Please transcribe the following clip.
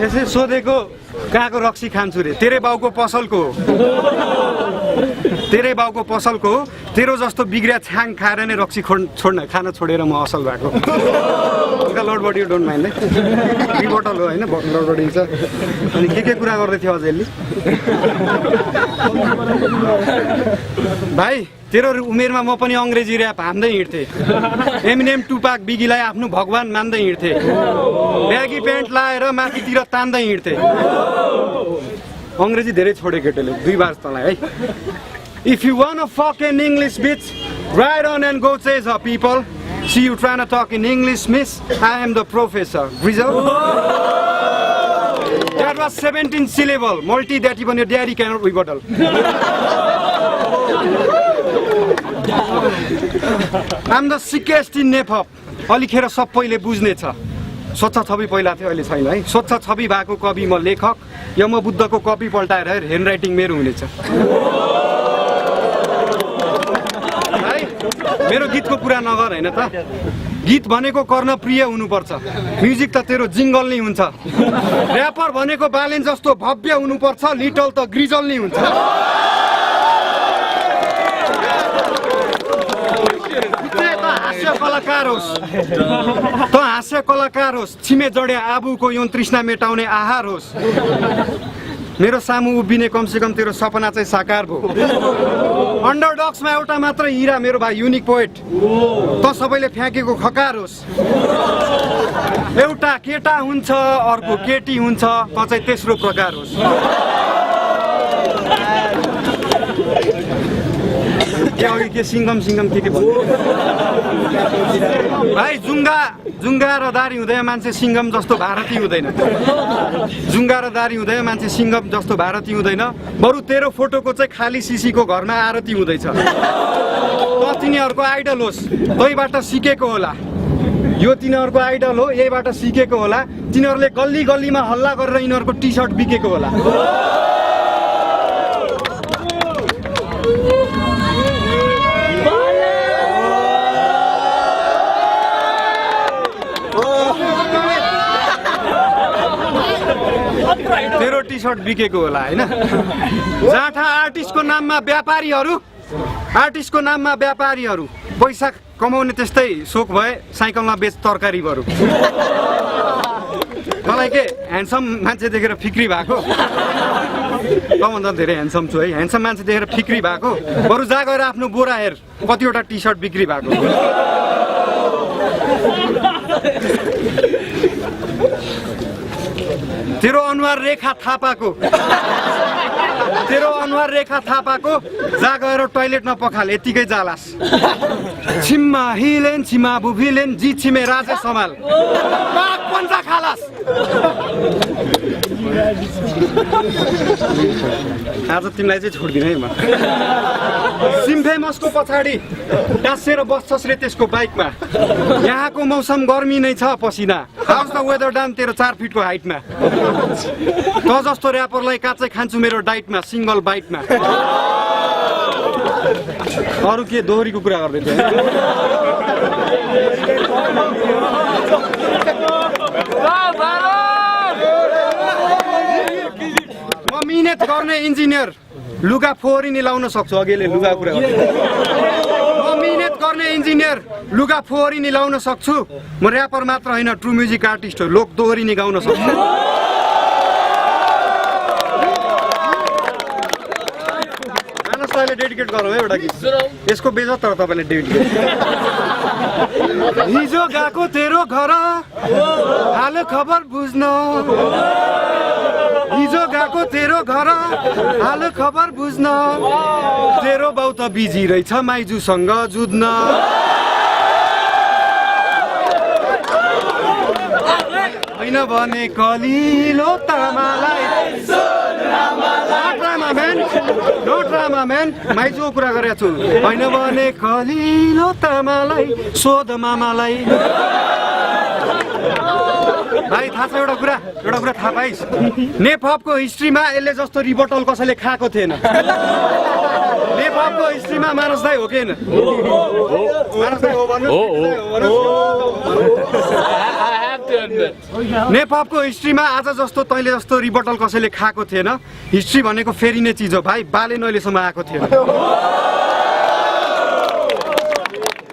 यसै सोधेको कहाँको रक्सी खान्छु रे तेरै बाउको पसलको तेरो जस्तो बिग्रिया छ्याङ खाएर नै रक्सी खान छोडेर म असल भएको लड बडी डोन्ट माइन्ड है रिबोटल हो होइन लड बडी छ अनि के कुरा गर्दै थियो अझ यसले भाइ तेरो उमेरमा म पनि अङ्ग्रेजी ऱ्याप हान्दै हिँड्थेँ एमिनेम टुपाक बिगीलाई आफ्नो भगवान मान्दै हिँड्थेँ ब्यागी प्यान्ट लाएर माथितिर तान्दै हिँड्थेँ अङ्ग्रेजी धेरै छोडे केटोले 2 बार तँलाई है If you wanna fuck in English, bitch, right on and go chase her, people. See you trying to talk in English, miss. I am the professor. Grizzle. That was 17 syllable. Multi that even your daddy cannot rebuttal. I'm the sickest in Nepal. अलिखेर सबैले बुझ्ने छ स्वच्छ छवि पहिला थियो अहिले छैन है स्वच्छ छवि भएको कवि म लेखक या म बुद्धको कपी पल्टाएर ह्यान्ड राइटिङ मेरो हुनेछ मेरो गीतको कुरा नगर हैन त गीत भनेको कर्णप्रिय हुनुपर्छ म्युजिक त तेरो जिंगल नै हुन्छ र्यापर भनेको बालेन जस्तो भव्य हुनुपर्छ लिटल त ग्रिजल नै हुन्छ हास्य कलाकार होस् छिमे जडे आबुको यौन तृष्णा मेटाउने आहार होस् मेरो सामु उभिने कमसेकम तेरो सपना चाहिँ साकार भयो अन्डरडग्समा एउटा मात्र हिरा मेरो भाइ युनिक पोएट त सबैले फ्याँकेको खकार होस् एउटा केटा हुन्छ अर्को केटी हुन्छ त चाहिँ तेस्रो प्रकार होस् के सिंगम के भाइ जुङ्गा र दारी हुँदै मान्छे सिंगम जस्तो भारती हुँदैन जुङ्गा र दारी हुँदै मान्छे सिंगम जस्तो भारती हुँदैन बरु तेरो फोटोको चाहिँ खाली सिसीको घरमा आरती हुँदैछ त तिनीहरूको आइडल होस् तैबाट सिकेको होला यो तिनीहरूको आइडल हो यहीबाट सिकेको होला तिनीहरूले गल्ली गल्लीमा हल्ला गरेर यिनीहरूको टी सर्ट बिकेको होला तेरो टी सर्ट बिकेको होला हैन जाठा आर्टिस्टको नाममा व्यापारीहरू पैसा कमाउने त्यस्तै सोख भए साइकलमा बेच तरकारी बरु मलाई के ह्यान्डसम मान्छे देखेर फिक्री भएको तँभन्दा धेरै ह्यान्डसम छु है ह्यान्डसम मान्छे देखेर फिक्री भएको बरु जा गएर आफ्नो बोरा हेर कतिवटा टी सर्ट बिक्री भएको तेरो अनुहार रेखा थापाको जा गएर टोयलेट नपखाल यतिकै जालास छिम्मा हिलेन छिमा बुभिलेन जी छिमे राजा समाल पाक पञ्चा खालास आज तिमीलाई चाहिँ छोड्दिन है म सिम्फेमसको पछाडि टाँसेर बस्छस् रे त्यसको बाइकमा यहाँको मौसम गर्मी नै छ पसिना हाउस द वेदर डान तेरो 4 फिटको हाइटमा त जस्तो र्यापरलाई काचै खान्छु मेरो डाइटमा सिंगल बाइटमा अरु के दोहोरीको कुरा गर्दै थिए म मिहिनेत गर्ने इन्जिनियर लुगा फोहोरी निलाउन सक्छु अघिले लुगा कुरा गर्दै म मिहिनेत गर्ने इन्जिनियर लुगा फोहोरी निलाउन सक्छु म र्यापर मात्र हैन ट्रु म्युजिक आर्टिस्ट हो लोक दोहोरी निगाउन सक्छु डेडिकेट गरौँ है एउटा गीत यसको बेजत तर तपाईले डेडिकेट हिजो गएको तेरो घर हाल खबर बुझ्न हिजो गएको तेरो घर हाल खबर बुझ्न तेरो बाउ त बिजी रहेछ माइजूसँग जुझ्न हैन भने कलिलो तामालाई नो ड्रामा म्यान माइजूको कुरा गरेको छु हैन भने कलिलो तामालाई सोध मामालाई भाइ थाहा छ एउटा कुरा थाहा पाइस् नेपको हिस्ट्रीमा यसले जस्तो रिबटल कसैले खाएको थिएन नेपको हिस्ट्रीमा मानस दाइ हो कि होइन मानस दाइ हो नेपको हिस्ट्रीमा आज जस्तो तैँले जस्तो रिबटल कसैले खाएको थिएन हिस्ट्री भनेको फेरिने चिज हो भाइ बाले नहिलेसम्म आएको थिएन